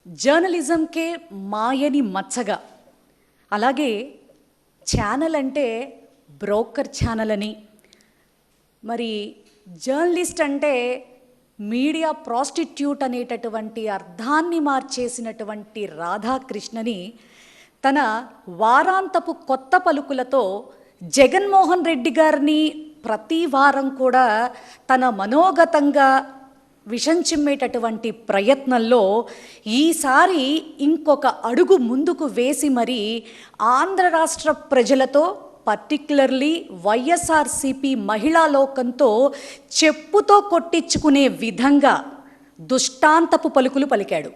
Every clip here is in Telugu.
జర్నలిజంకే మాయని మచ్చగా, అలాగే ఛానల్ అంటే బ్రోకర్ ఛానల్ అని, మరి జర్నలిస్ట్ అంటే మీడియా ప్రాస్టిట్యూట్ అనేటటువంటి అర్థాన్ని మార్చేసినటువంటి రాధాకృష్ణని తన వారాంతపు కొత్త పలుకులతో జగన్మోహన్ రెడ్డి గారిని ప్రతి వారం కూడా తన మనోగతంగా విషం చిమ్మేటటువంటి ప్రయత్నంలో ఈసారి ఇంకొక అడుగు ముందుకు వేసి మరి ఆంధ్ర రాష్ట్ర ప్రజలతో పర్టిక్యులర్లీ వైఎస్ఆర్సీపీ మహిళా లోకంతో చెప్పుతో కొట్టించుకునే విధంగా దుష్టాంతపు పలుకులు పలికాడు.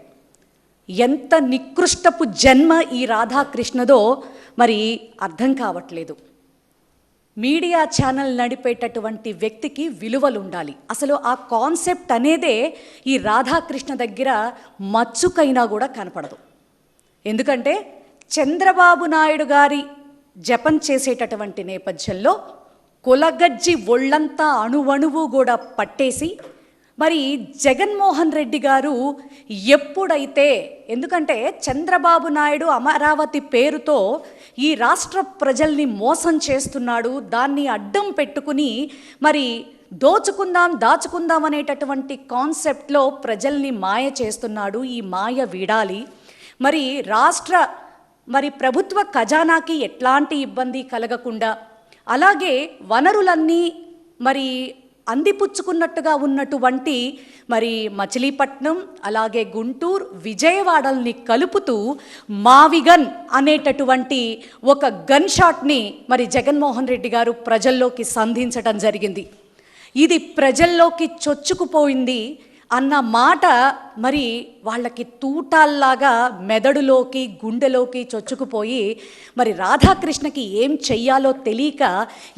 ఎంత నికృష్టపు జన్మ ఈ రాధాకృష్ణదో మరి అర్థం కావట్లేదు. మీడియా ఛానల్ నడిపేటటువంటి వ్యక్తికి విలువలు ఉండాలి. అసలు ఆ కాన్సెప్ట్ అనేదే ఈ రాధాకృష్ణ దగ్గర మచ్చుకైనా కూడా కనపడదు. ఎందుకంటే చంద్రబాబు నాయుడు గారి జపం చేసేటటువంటి నేపథ్యంలో కులగజ్జి ఒళ్ళంతా అణువణువు కూడా పట్టేసి మరి జగన్మోహన్ రెడ్డి గారు ఎప్పుడైతే, ఎందుకంటే చంద్రబాబు నాయుడు అమరావతి పేరుతో ఈ రాష్ట్ర ప్రజల్ని మోసం చేస్తున్నాడు, దాన్ని అడ్డం పెట్టుకుని మరి దాచుకుందాం అనేటటువంటి కాన్సెప్ట్లో ప్రజల్ని మాయ చేస్తున్నాడు. ఈ మాయ వీడాలి. మరి ప్రభుత్వ ఖజానాకి ఎట్లాంటి ఇబ్బంది కలగకుండా, అలాగే వనరులన్నీ మరి అందిపుచ్చుకున్నట్టుగా ఉన్నటువంటి మరి మచిలీపట్నం, అలాగే గుంటూరు, విజయవాడల్ని కలుపుతూ మావిగన్ అనేటటువంటి ఒక గన్ షాట్ని మరి జగన్మోహన్ రెడ్డి గారు ప్రజల్లోకి సంధించడం జరిగింది. ఇది ప్రజల్లోకి చొచ్చుకుపోయింది అన్న మాట మరి వాళ్ళకి తూటాల్లాగా మెదడులోకి గుండెలోకి చొచ్చుకుపోయి మరి రాధాకృష్ణకి ఏం చెయ్యాలో తెలియక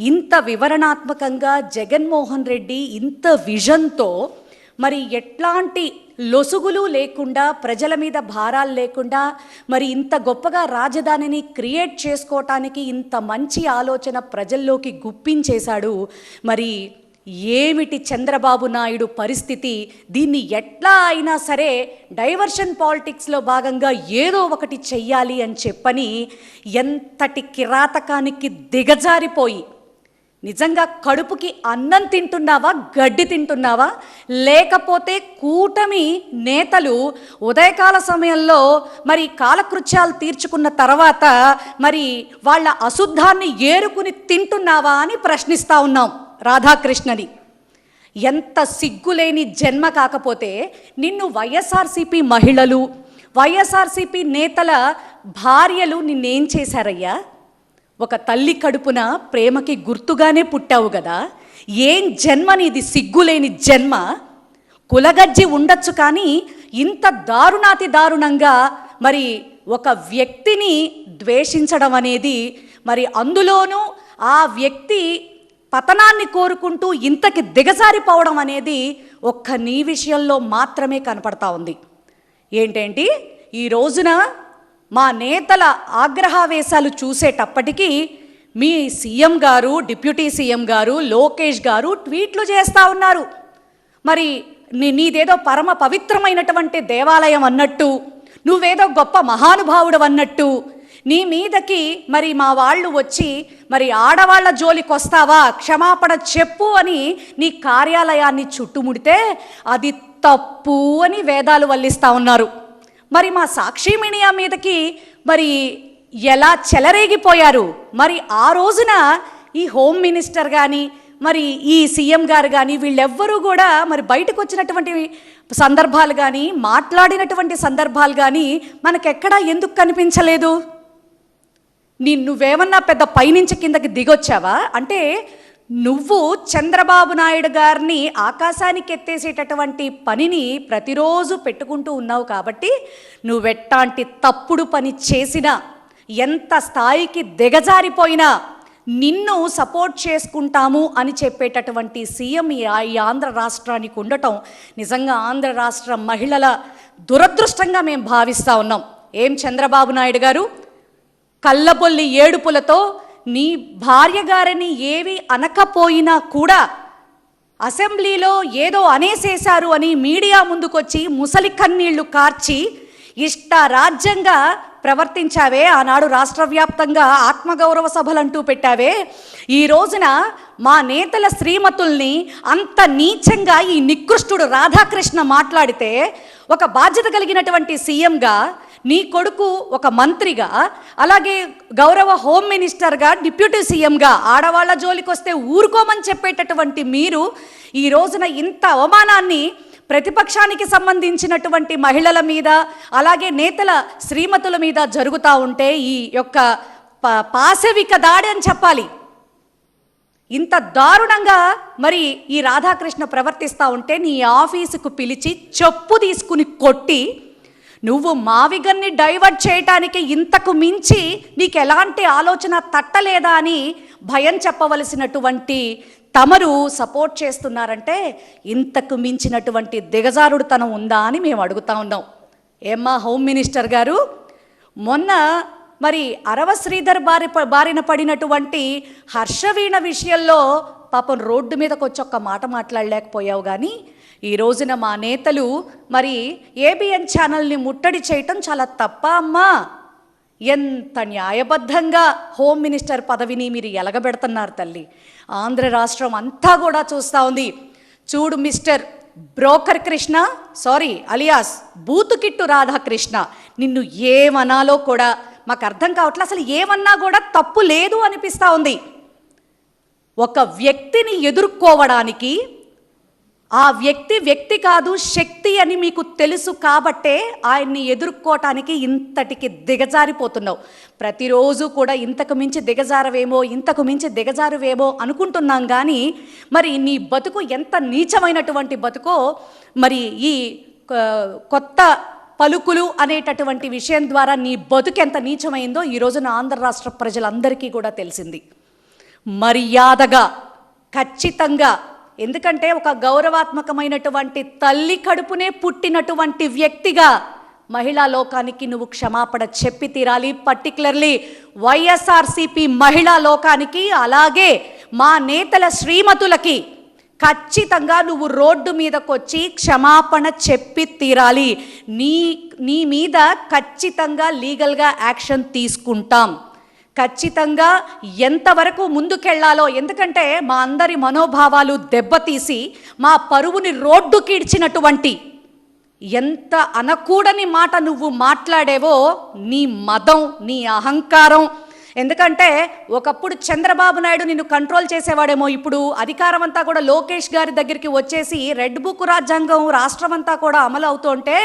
ఇంత వివరణాత్మకంగా జగన్మోహన్ రెడ్డి ఇంత విజన్తో మరి ఎట్లాంటి లొసుగులు లేకుండా, ప్రజల మీద భారాలు లేకుండా మరి ఇంత గొప్పగా రాజధానిని క్రియేట్ చేసుకోవటానికి ఇంత మంచి ఆలోచన ప్రజల్లోకి గుప్పించేశాడు. మరి ఏమిటి చంద్రబాబు నాయుడు పరిస్థితి? దీన్ని ఎట్లా అయినా సరే డైవర్షన్ పాలిటిక్స్లో భాగంగా ఏదో ఒకటి చెయ్యాలి అని చెప్పని ఎంతటి కిరాతకానికి దిగజారిపోయి, నిజంగా కడుపుకి అన్నం తింటున్నావా, గడ్డి తింటున్నావా? లేకపోతే కూటమి నేతలు ఉదయకాల సమయంలో మరి కాలకృత్యాలు తీర్చుకున్న తర్వాత మరి వాళ్ళ అశుద్ధాన్ని ఏరుకుని తింటున్నావా అని ప్రశ్నిస్తూ ఉన్నాం రాధాకృష్ణని. ఎంత సిగ్గులేని జన్మ కాకపోతే నిన్ను వైఎస్ఆర్సీపీ మహిళలు, వైఎస్ఆర్సీపీ నేతల భార్యలు నిన్నేం చేశారయ్యా? ఒక తల్లి కడుపున ప్రేమకి గుర్తుగానే పుట్టావు కదా. ఏం జన్మ నీది, సిగ్గులేని జన్మ. కులగజ్జి ఉండొచ్చు కానీ ఇంత దారుణాతి దారుణంగా మరి ఒక వ్యక్తిని ద్వేషించడం అనేది, మరి అందులోనూ ఆ వ్యక్తి పతనాన్ని కోరుకుంటూ ఇంతకి దిగజారిపోవడం అనేది ఒక్క నీ విషయంలో మాత్రమే కనపడతా ఉంది. ఏంటేంటి ఈ రోజున మా నేతల ఆగ్రహావేశాలు చూసేటప్పటికీ మీ సీఎం గారు, డిప్యూటీ సీఎం గారు, లోకేష్ గారు ట్వీట్లు చేస్తూ ఉన్నారు. మరి నీదేదో పరమ పవిత్రమైనటువంటి దేవాలయం అన్నట్టు, నువ్వేదో గొప్ప మహానుభావుడు అన్నట్టు నీ మీదకి మరి మా వాళ్ళు వచ్చి మరి ఆడవాళ్ల జోలికి వస్తావా, క్షమాపణ చెప్పు అని నీ కార్యాలయాన్ని చుట్టుముడితే అది తప్పు అని వేదాలు వల్లిస్తూ ఉన్నారు. మరి మా సాక్షి మీడియా మీదకి మరి ఎలా చెలరేగిపోయారు. మరి ఆ రోజున ఈ హోమ్ మినిస్టర్ కానీ మరి ఈ సీఎం గారు కానీ వీళ్ళెవ్వరూ కూడా మరి బయటకు వచ్చినటువంటి సందర్భాలు కానీ మాట్లాడినటువంటి సందర్భాలు కానీ మనకెక్కడా ఎందుకు కనిపించలేదు? నువ్వేమన్నా పెద్ద పైనుంచి కిందకి దిగొచ్చావా? అంటే నువ్వు చంద్రబాబు నాయుడు గారిని ఆకాశానికి ఎత్తేసేటటువంటి పనిని ప్రతిరోజు పెట్టుకుంటూ ఉన్నావు కాబట్టి నువ్వెట్టాంటి తప్పుడు పని చేసినా, ఎంత స్థాయికి దిగజారిపోయినా నిన్ను సపోర్ట్ చేసుకుంటాము అని చెప్పేటటువంటి సీఎం ఈ ఆంధ్ర రాష్ట్రానికి ఉండటం నిజంగా ఆంధ్ర రాష్ట్ర మహిళల దురదృష్టంగా మేము భావిస్తూ ఉన్నాం. ఏం చంద్రబాబు నాయుడు గారు, కళ్ళబొల్లి ఏడుపులతో నీ భార్య గారిని ఏవి అనకపోయినా కూడా అసెంబ్లీలో ఏదో అనేసేశారు అని మీడియా ముందుకొచ్చి ముసలి కన్నీళ్లు కార్చి ఇష్టారాజ్యంగా ప్రవర్తించావే, ఆనాడు రాష్ట్ర వ్యాప్తంగా ఆత్మగౌరవ సభలంటూ పెట్టావే, ఈ రోజున మా నేతల శ్రీమతుల్ని అంత నీచంగా ఈ నికృష్టుడు రాధాకృష్ణ మాట్లాడితే, ఒక బాధ్యత కలిగినటువంటి సీఎంగా, నీ కొడుకు ఒక మంత్రిగా, అలాగే గౌరవ హోమ్ మినిస్టర్గా, డిప్యూటీ సీఎంగా ఆడవాళ్ళ జోలికి వస్తే ఊరుకోమని చెప్పేటటువంటి మీరు ఈ రోజున ఇంత అవమానాన్ని ప్రతిపక్షానికి సంబంధించినటువంటి మహిళల మీద, అలాగే నేతల శ్రీమతుల మీద జరుగుతూ ఉంటే ఈ యొక్క పాశవిక దాడి అని చెప్పాలి. ఇంత దారుణంగా మరి ఈ రాధాకృష్ణ ప్రవర్తిస్తూ ఉంటే నీ ఆఫీసుకు పిలిచి చెప్పు తీసుకుని కొట్టి, నువ్వు మావిగన్ని డైవర్ట్ చేయటానికి ఇంతకు మించి నీకు ఎలాంటి ఆలోచన తట్టలేదా అని భయం చెప్పవలసినటువంటి తమరు సపోర్ట్ చేస్తున్నారంటే ఇంతకు మించినటువంటి దిగజారుడుతనం ఉందా అని మేము అడుగుతా ఉన్నాం. ఏమ్మా హోమ్ మినిస్టర్ గారు, మొన్న మరి అరవ శ్రీధర్ బారిన పడినటువంటి హర్షవీణ విషయంలో పాపం రోడ్డు మీదకి వచ్చి ఒక్క మాట మాట్లాడలేకపోయావు, కానీ ఈ రోజున మా నేతలు మరి ఏబిఎన్ ఛానల్ని ముట్టడి చేయటం చాలా తప్ప అమ్మా? ఎంత న్యాయబద్ధంగా హోమ్ మినిస్టర్ పదవిని మీరు ఎలగబెడుతున్నారు తల్లి. ఆంధ్ర రాష్ట్రం అంతా కూడా చూస్తూ ఉంది. చూడు mister broker Krishna, sorry alias బూతుకిట్టు రాధాకృష్ణ, నిన్ను ఏమనాలో కూడా మాకు అర్థం కావట్లేదు. అసలు ఏమన్నా కూడా తప్పు లేదు అనిపిస్తూ ఉంది. ఒక వ్యక్తిని ఎదుర్కోవడానికి ఆ వ్యక్తి కాదు, శక్తి అని మీకు తెలుసు కాబట్టే ఆయన్ని ఎదుర్కోవటానికి ఇంతటికి దిగజారిపోతున్నావు. ప్రతిరోజు కూడా ఇంతకు మించి దిగజారువేమో అనుకుంటున్నాం, కానీ మరి నీ బతుకు ఎంత నీచమైనటువంటి బతుకో మరి ఈ కొత్త పలుకులు అనేటటువంటి విషయం ద్వారా నీ బతుకు ఎంత నీచమైందో ఈ రోజున ఆంధ్ర రాష్ట్ర ప్రజలందరికీ కూడా తెలిసింది. మర్యాదగా ఖచ్చితంగా, ఎందుకంటే ఒక గౌరవాత్మకమైనటువంటి తల్లి కడుపునే పుట్టినటువంటి వ్యక్తిగా మహిళా లోకానికి నువ్వు క్షమాపణ చెప్పి తీరాలి. పర్టికులర్లీ వైఎస్ఆర్సీపీ మహిళా లోకానికి, అలాగే మా నేతల శ్రీమతులకి ఖచ్చితంగా నువ్వు రోడ్డు మీదకి వచ్చి క్షమాపణ చెప్పి తీరాలి. నీ మీద ఖచ్చితంగా లీగల్గా యాక్షన్ తీసుకుంటాం. ఖచ్చితంగా ఎంతవరకు ముందుకెళ్లాలో, ఎందుకంటే మా అందరి మనోభావాలు దెబ్బతీసి మా పరువుని రోడ్డుకిడ్చినటువంటి, ఎంత అనకూడని మాట నువ్వు మాట్లాడేవో, నీ మదం, నీ అహంకారం. ఎందుకంటే ఒకప్పుడు చంద్రబాబు నాయుడు నిన్ను కంట్రోల్ చేసేవాడేమో, ఇప్పుడు అధికారం అంతా కూడా లోకేష్ గారి దగ్గరికి వచ్చేసి రెడ్ బుక్ రాజ్యాంగం రాష్ట్రం అంతా కూడా అమలు అవుతుంటే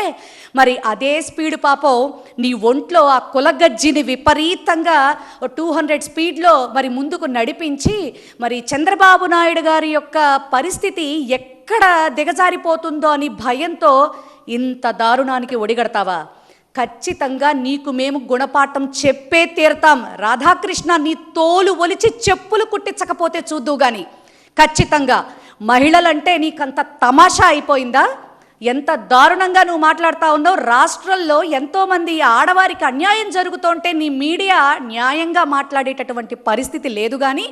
మరి అదే స్పీడ్ పాపం నీ ఒంట్లో ఆ కులగజ్జిని విపరీతంగా 200 స్పీడ్లో మరి ముందుకు నడిపించి మరి చంద్రబాబు నాయుడు గారి యొక్క పరిస్థితి ఎక్కడ దిగజారిపోతుందో అని భయంతో ఇంత దారుణానికి ఒడిగడతావా? ఖచ్చితంగా నీకు మేము గుణపాఠం చెప్పే తీరుతాం. రాధాకృష్ణ, నీ తోలు ఒలిచి చెప్పులు కుట్టించకపోతే చూద్దు కానీ ఖచ్చితంగా. మహిళలంటే నీకంత తమాషా అయిపోయిందా? ఎంత దారుణంగా నువ్వు మాట్లాడుతూ ఉన్నావు. రాష్ట్రంలో ఎంతోమంది ఆడవారికి అన్యాయం జరుగుతుంటే నీ మీడియా న్యాయంగా మాట్లాడేటటువంటి పరిస్థితి లేదు, కానీ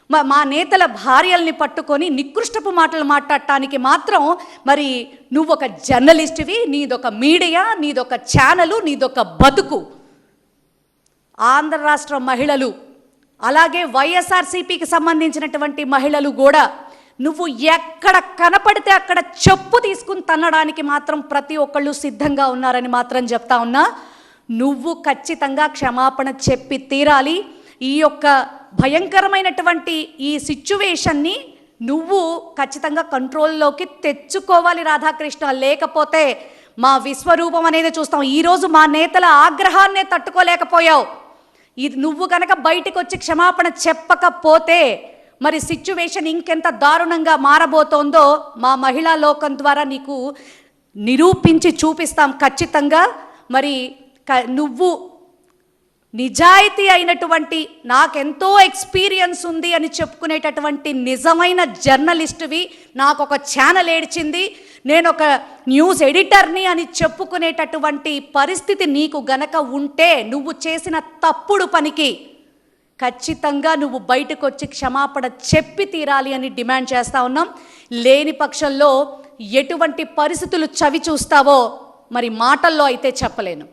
మా నేతల భార్యల్ని పట్టుకొని నికృష్టపు మాటలు మాట్లాడటానికి మాత్రం మరి నువ్వు ఒక జర్నలిస్ట్వి, నీదొక మీడియా, నీదొక ఛానలు, నీదొక బతుకు. ఆంధ్ర రాష్ట్ర మహిళలు, అలాగే వైఎస్ఆర్సీపీకి సంబంధించినటువంటి మహిళలు కూడా నువ్వు ఎక్కడ కనపడితే అక్కడ చెప్పు తీసుకుని తన్నడానికి మాత్రం ప్రతి ఒక్కళ్ళు సిద్ధంగా ఉన్నారని మాత్రం చెప్తా ఉన్నా. నువ్వు ఖచ్చితంగా క్షమాపణ చెప్పి తీరాలి. ఈ యొక్క భయంకరమైనటువంటి ఈ సిచ్యువేషన్ని నువ్వు ఖచ్చితంగా కంట్రోల్లోకి తెచ్చుకోవాలి రాధాకృష్ణ. లేకపోతే మా విశ్వరూపం అనేది చూస్తాం. ఈరోజు మా నేతల ఆగ్రహాన్నే తట్టుకోలేకపోయావు. ఇది నువ్వు కనుక బయటికి వచ్చి క్షమాపణ చెప్పకపోతే మరి సిచ్యువేషన్ ఇంకెంత దారుణంగా మారబోతోందో మా మహిళా లోకం ద్వారా నీకు నిరూపించి చూపిస్తాం ఖచ్చితంగా. మరి నువ్వు నిజాయితీ అయినటువంటి, నాకెంతో ఎక్స్పీరియన్స్ ఉంది అని చెప్పుకునేటటువంటి నిజమైన జర్నలిస్టువి, నాకు ఒక ఛానల్ ఏడ్చింది, నేను ఒక న్యూస్ ఎడిటర్ని అని చెప్పుకునేటటువంటి పరిస్థితి నీకు గనక ఉంటే నువ్వు చేసిన తప్పుడు పనికి ఖచ్చితంగా నువ్వు బయటకు వచ్చి క్షమాపణ చెప్పి తీరాలి అని డిమాండ్ చేస్తూ ఉన్నాం. లేని పక్షంలో ఎటువంటి పరిస్థితులు చవి చూస్తావో మరి మాటల్లో అయితే చెప్పలేను.